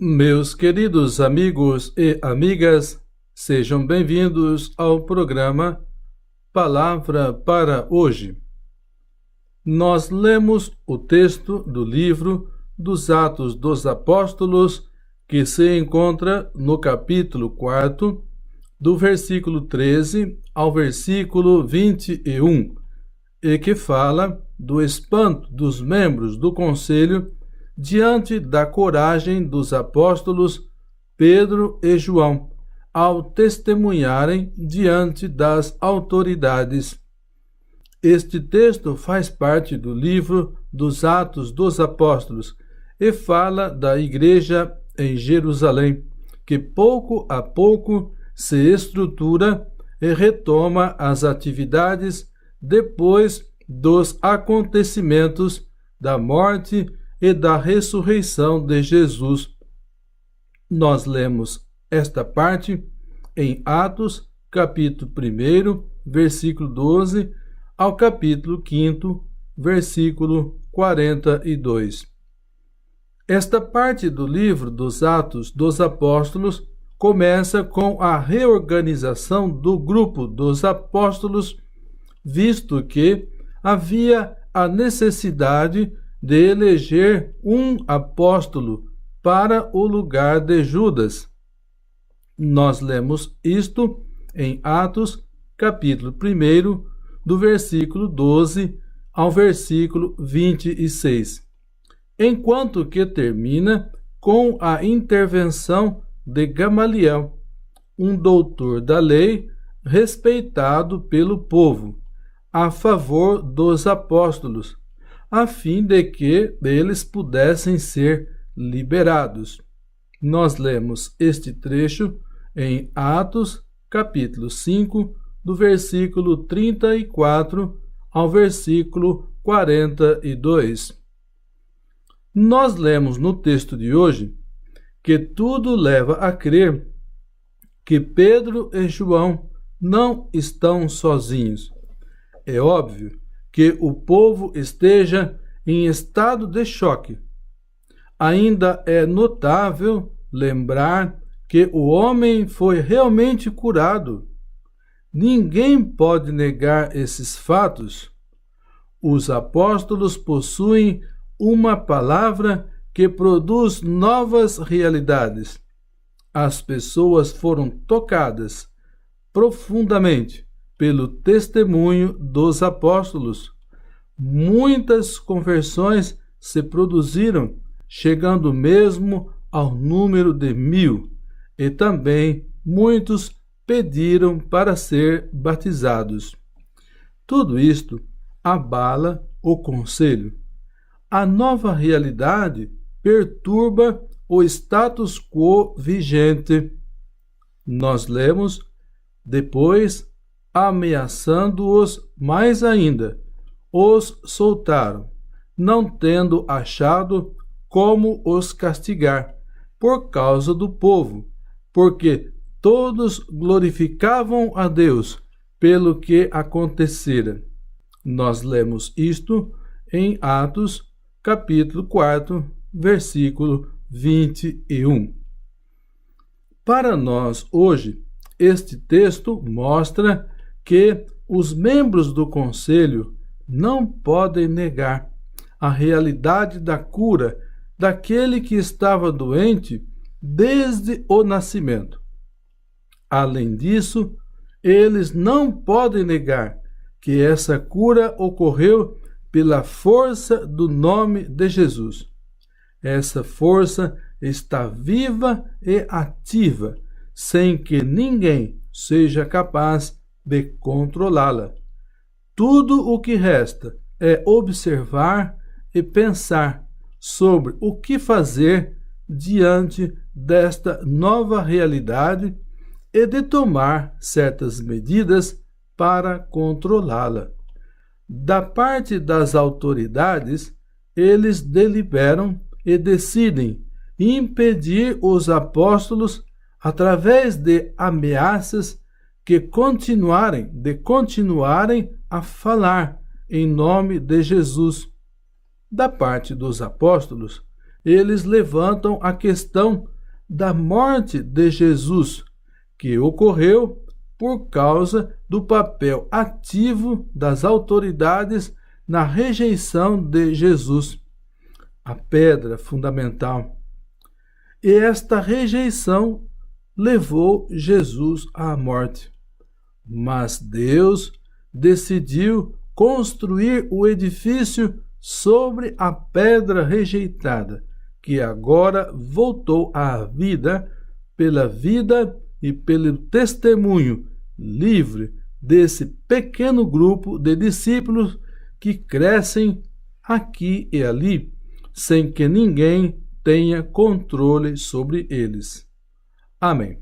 Meus queridos amigos e amigas, sejam bem-vindos ao programa Palavra para Hoje. Nós lemos o texto do livro dos Atos dos Apóstolos, que se encontra no capítulo 4, do versículo 13 ao versículo 21, e que fala do espanto dos membros do conselho diante da coragem dos apóstolos Pedro e João, ao testemunharem diante das autoridades. Este texto faz parte do livro dos Atos dos Apóstolos e fala da igreja em Jerusalém, que pouco a pouco se estrutura e retoma as atividades depois dos acontecimentos da morte e da ressurreição de Jesus. Nós lemos esta parte em Atos, capítulo 1, versículo 12, ao capítulo 5, versículo 42. Esta parte do livro dos Atos dos Apóstolos começa com a reorganização do grupo dos apóstolos, visto que havia a necessidade de eleger um apóstolo para o lugar de Judas. Nós lemos isto em Atos, capítulo 1, do versículo 12 ao versículo 26, enquanto que termina com a intervenção de Gamaliel, um doutor da lei respeitado pelo povo, a favor dos apóstolos, a fim de que eles pudessem ser liberados. Nós lemos este trecho em Atos, capítulo 5, do versículo 34 ao versículo 42. Nós lemos no texto de hoje que tudo leva a crer que Pedro e João não estão sozinhos. É óbvio que o povo esteja em estado de choque. Ainda é notável lembrar que o homem foi realmente curado. Ninguém pode negar esses fatos. Os apóstolos possuem uma palavra que produz novas realidades. As pessoas foram tocadas profundamente pelo testemunho dos apóstolos. Muitas conversões se produziram, chegando mesmo ao número de 1000, e também muitos pediram para ser batizados. Tudo isto abala o conselho. A nova realidade perturba o status quo vigente. Nós lemos depois, ameaçando-os mais ainda, os soltaram, não tendo achado como os castigar, por causa do povo, porque todos glorificavam a Deus pelo que acontecera. Nós lemos isto em Atos, capítulo 4, versículo 21. Para nós, hoje, este texto mostra que os membros do conselho não podem negar a realidade da cura daquele que estava doente desde o nascimento. Além disso, eles não podem negar que essa cura ocorreu pela força do nome de Jesus. Essa força está viva e ativa, sem que ninguém seja capaz de controlá-la. Tudo o que resta é observar e pensar sobre o que fazer diante desta nova realidade e de tomar certas medidas para controlá-la. Da parte das autoridades, eles deliberam e decidem impedir os apóstolos através de ameaças de continuarem a falar em nome de Jesus. Da parte dos apóstolos, eles levantam a questão da morte de Jesus, que ocorreu por causa do papel ativo das autoridades na rejeição de Jesus, a pedra fundamental. E esta rejeição levou Jesus à morte. Mas Deus decidiu construir o edifício sobre a pedra rejeitada, que agora voltou à vida pela vida e pelo testemunho livre desse pequeno grupo de discípulos que crescem aqui e ali, sem que ninguém tenha controle sobre eles. Amém.